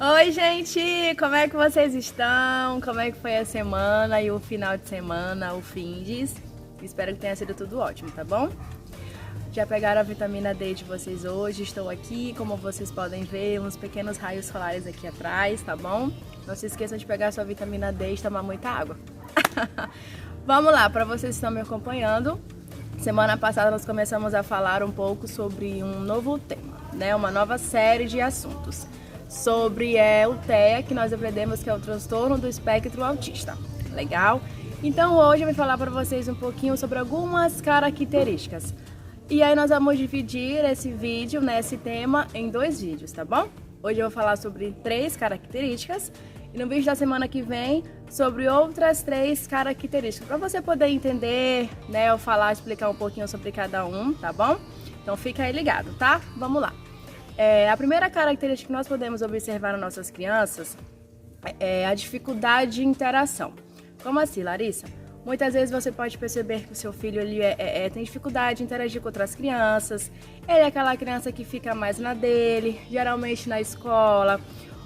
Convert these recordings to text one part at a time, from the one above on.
Oi, gente! Como é que vocês estão? Como é que foi a semana e o final de semana, o findes? Espero que tenha sido tudo ótimo, tá bom? Já pegaram a vitamina D de vocês hoje? Estou aqui, como vocês podem ver, uns pequenos raios solares aqui atrás, tá bom? Não se esqueçam de pegar sua vitamina D e tomar muita água. Vamos lá, para vocês que estão me acompanhando. Semana passada nós começamos a falar um pouco sobre um novo tema, né? Uma nova série de assuntos sobre o TEA, que nós aprendemos que é o transtorno do espectro autista. Legal? Então hoje eu vou falar para vocês um pouquinho sobre algumas características. E aí nós vamos dividir esse vídeo, né, esse tema, em 2 vídeos, tá bom? Hoje eu vou falar sobre 3 características e no vídeo da semana que vem sobre outras 3 características, para você poder entender, né, eu falar, explicar um pouquinho sobre cada um, tá bom? Então fica aí ligado, tá? Vamos lá. A primeira característica que nós podemos observar nas nossas crianças é a dificuldade de interação. Como assim, Larissa? Muitas vezes você pode perceber que o seu filho ele tem dificuldade de interagir com outras crianças. Ele é aquela criança que fica mais na dele, geralmente na escola,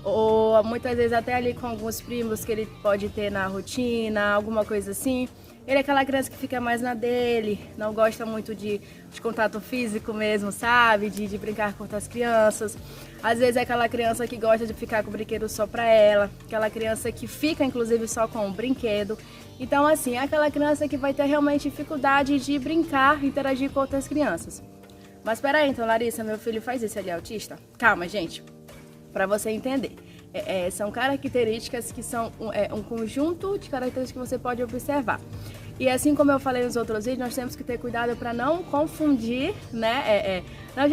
ou muitas vezes até ali com alguns primos que ele pode ter na rotina, alguma coisa assim. Ele é aquela criança que fica mais na dele, não gosta muito de contato físico mesmo, sabe? De brincar com outras crianças. Às vezes é aquela criança que gosta de ficar com o brinquedo só pra ela, aquela criança que fica inclusive só com o brinquedo. Então assim, é aquela criança que vai ter realmente dificuldade de brincar, interagir com outras crianças. Mas peraí, então Larissa, meu filho faz isso, ele é autista? Calma, gente, pra você entender. São características que são um conjunto de características que você pode observar. E assim como eu falei nos outros vídeos, nós temos que ter cuidado para não confundir, né? Não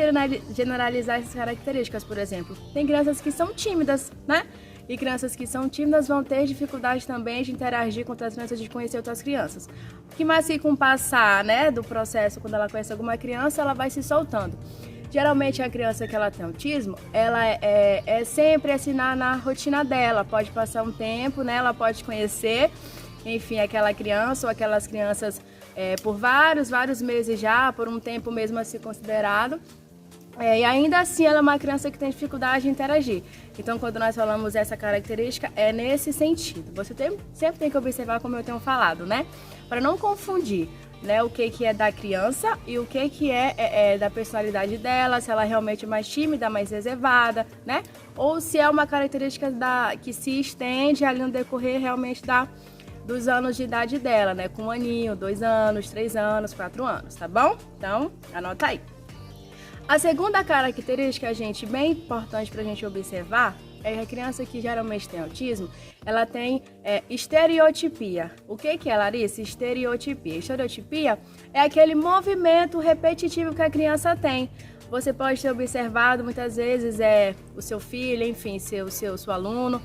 generalizar essas características, por exemplo. Tem crianças que são tímidas, né? E crianças que são tímidas vão ter dificuldade também de interagir com outras crianças, de conhecer outras crianças. Que mais que com o passar, né, do processo, quando ela conhece alguma criança, ela vai se soltando. Geralmente a criança que ela tem autismo, ela é sempre assim na rotina dela, pode passar um tempo, né? Ela pode conhecer, enfim, aquela criança ou aquelas crianças por vários meses já, por um tempo mesmo assim considerado. E ainda assim ela é uma criança que tem dificuldade de interagir. Então quando nós falamos essa característica, é nesse sentido. Você sempre tem que observar como eu tenho falado, né? Para não confundir, né, o que é da criança e o que é da personalidade dela, se ela é realmente mais tímida, mais reservada, né? Ou se é uma característica que se estende ali no decorrer realmente dos anos de idade dela, né? Com 1 aninho, 2 anos, 3 anos, 4 anos, tá bom? Então, anota aí. A segunda característica, gente, bem importante pra gente observar, é que a criança que geralmente tem autismo, ela tem estereotipia. O que é, Larissa? Estereotipia. Estereotipia é aquele movimento repetitivo que a criança tem. Você pode ter observado muitas vezes o seu filho, enfim, seu aluno,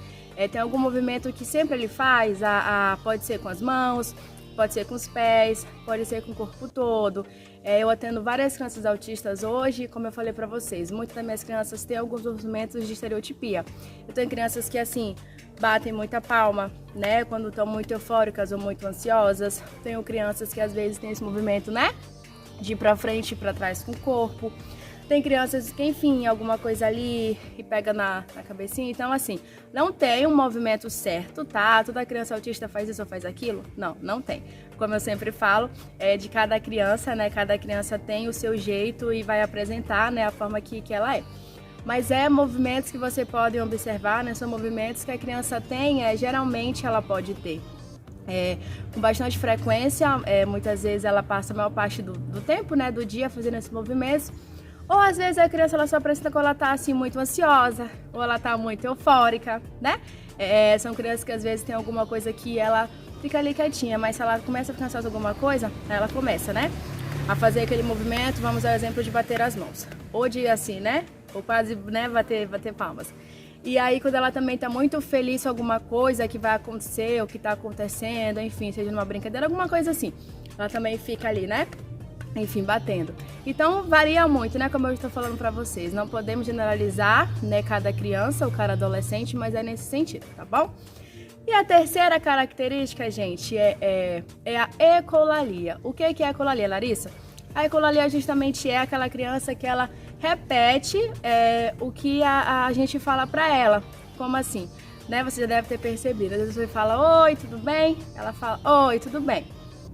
tem algum movimento que sempre ele faz, pode ser com as mãos, pode ser com os pés, pode ser com o corpo todo. Eu atendo várias crianças autistas hoje, como eu falei pra vocês, muitas das minhas crianças têm alguns movimentos de estereotipia. Eu tenho crianças que, assim, batem muita palma, né, quando estão muito eufóricas ou muito ansiosas. Tenho crianças que, às vezes, têm esse movimento, né, de ir pra frente e pra trás com o corpo. Tem crianças que, enfim, alguma coisa ali e pega na cabecinha. Então, assim, não tem um movimento certo, tá? Toda criança autista faz isso ou faz aquilo? Não, não tem. Como eu sempre falo, de cada criança, né? Cada criança tem o seu jeito e vai apresentar, né, a forma que ela é. Mas movimentos que você pode observar, né? São movimentos que a criança tem, geralmente ela pode ter. Com bastante frequência, muitas vezes ela passa a maior parte do tempo, né, do dia fazendo esses movimentos. Ou às vezes a criança ela só apresenta quando ela tá assim muito ansiosa, ou ela tá muito eufórica, né? São crianças que às vezes tem alguma coisa que ela fica ali quietinha, mas se ela começa a ficar ansiosa com alguma coisa, ela começa, né, a fazer aquele movimento, vamos ao exemplo de bater as mãos. Ou de assim, né? Ou quase, né, bater palmas. E aí quando ela também tá muito feliz com alguma coisa que vai acontecer, ou que tá acontecendo, enfim, seja numa brincadeira, alguma coisa assim, ela também fica ali, né? Enfim, batendo. Então varia muito, né, como eu estou falando para vocês. Não podemos generalizar, né, cada criança ou cada adolescente, mas é nesse sentido, tá bom? E a terceira característica, gente, é a ecolalia. O que é ecolalia, Larissa? A ecolalia justamente é aquela criança que ela repete o que a gente fala para ela. Como assim? Né? Você já deve ter percebido. Às vezes você fala, oi, tudo bem? Ela fala, oi, tudo bem?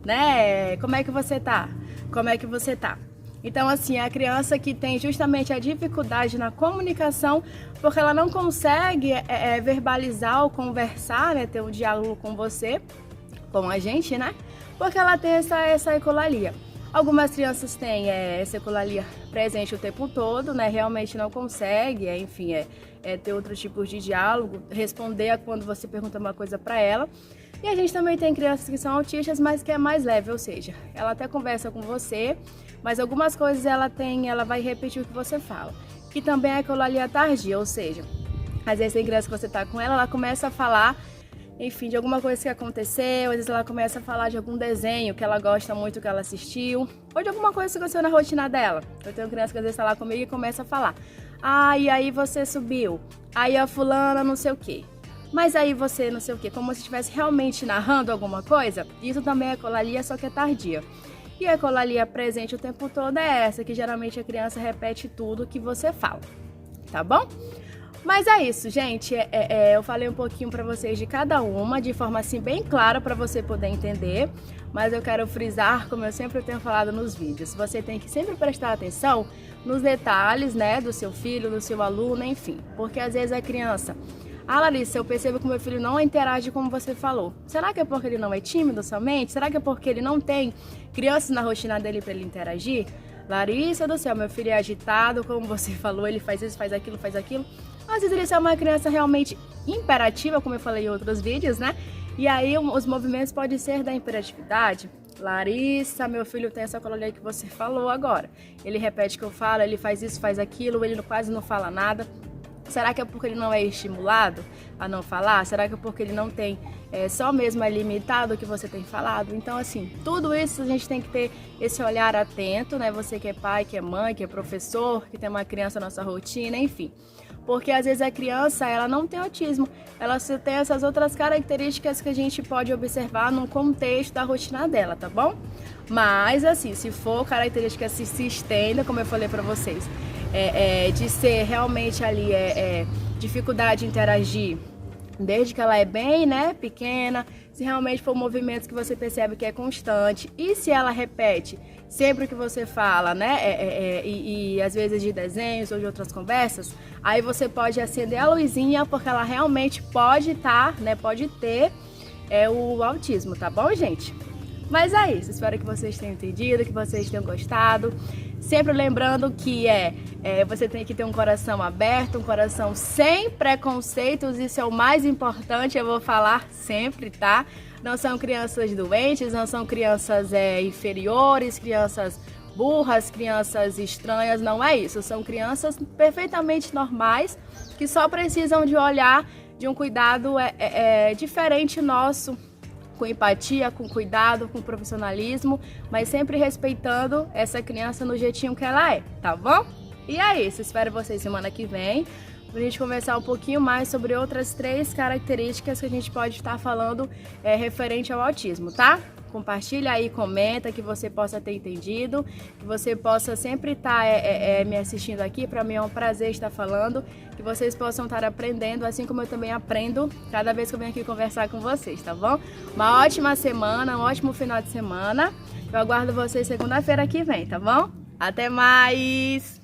Né? Como é que você tá? Como é que você tá? Então, assim, a criança que tem justamente a dificuldade na comunicação, porque ela não consegue verbalizar ou conversar, né? Ter um diálogo com você, com a gente, né? Porque ela tem essa ecolalia. Algumas crianças têm essa ecolalia presente o tempo todo, né? Realmente não consegue, enfim, ter outros tipos de diálogo, responder a quando você pergunta uma coisa para ela. E a gente também tem crianças que são autistas, mas que é mais leve, ou seja, ela até conversa com você, mas algumas coisas ela vai repetir o que você fala. Que também é a ecolalia tardia, ou seja, às vezes tem criança que você tá com ela começa a falar, enfim, de alguma coisa que aconteceu, às vezes ela começa a falar de algum desenho que ela gosta muito, que ela assistiu, ou de alguma coisa que aconteceu na rotina dela. Eu tenho criança que às vezes tá lá comigo e começa a falar, e aí você subiu, aí a fulana não sei o quê. Mas aí você não sei o quê, como se estivesse realmente narrando alguma coisa, isso também é ecolalia, só que é tardia. E a ecolalia presente o tempo todo é essa, que geralmente a criança repete tudo que você fala, tá bom? Mas é isso, gente, eu falei um pouquinho pra vocês de cada uma, de forma assim bem clara pra você poder entender, mas eu quero frisar, como eu sempre tenho falado nos vídeos, você tem que sempre prestar atenção nos detalhes, né, do seu filho, do seu aluno, enfim, porque às vezes a criança... Larissa, eu percebo que o meu filho não interage como você falou. Será que é porque ele não é tímido somente? Será que é porque ele não tem crianças na rotina dele para ele interagir? Larissa do céu, meu filho é agitado, como você falou, ele faz isso, faz aquilo, faz aquilo. Às vezes ele é uma criança realmente imperativa, como eu falei em outros vídeos, né? E aí os movimentos podem ser da imperatividade. Larissa, meu filho tem essa ecolalia que você falou agora. Ele repete o que eu falo, ele faz isso, faz aquilo, ele quase não fala nada. Será que é porque ele não é estimulado a não falar? Será que é porque ele não tem só mesmo limitado o que você tem falado? Então, assim, tudo isso a gente tem que ter esse olhar atento, né? Você que é pai, que é mãe, que é professor, que tem uma criança na nossa rotina, enfim. Porque às vezes a criança, ela não tem autismo, ela só tem essas outras características que a gente pode observar no contexto da rotina dela, tá bom? Mas, assim, se for característica se estenda, como eu falei pra vocês, de ser realmente ali dificuldade de interagir desde que ela é bem, né, pequena, se realmente for movimentos que você percebe que é constante e se ela repete sempre o que você fala, né, e às vezes de desenhos ou de outras conversas, aí você pode acender a luzinha porque ela realmente pode né, pode ter o autismo, tá bom, gente? Mas é isso, espero que vocês tenham entendido, que vocês tenham gostado. Sempre lembrando que você tem que ter um coração aberto, um coração sem preconceitos, isso é o mais importante, eu vou falar sempre, tá? Não são crianças doentes, não são crianças inferiores, crianças burras, crianças estranhas, não é isso. São crianças perfeitamente normais, que só precisam de olhar, de um cuidado diferente nosso, com empatia, com cuidado, com profissionalismo, mas sempre respeitando essa criança no jeitinho que ela é, tá bom? E é isso, espero vocês semana que vem, pra gente conversar um pouquinho mais sobre outras 3 características que a gente pode estar falando referente ao autismo, tá? Compartilha aí, comenta, que você possa ter entendido, que você possa sempre estar me assistindo aqui. Para mim é um prazer estar falando, que vocês possam estar aprendendo, assim como eu também aprendo cada vez que eu venho aqui conversar com vocês, tá bom? Uma ótima semana, um ótimo final de semana. Eu aguardo vocês segunda-feira que vem, tá bom? Até mais!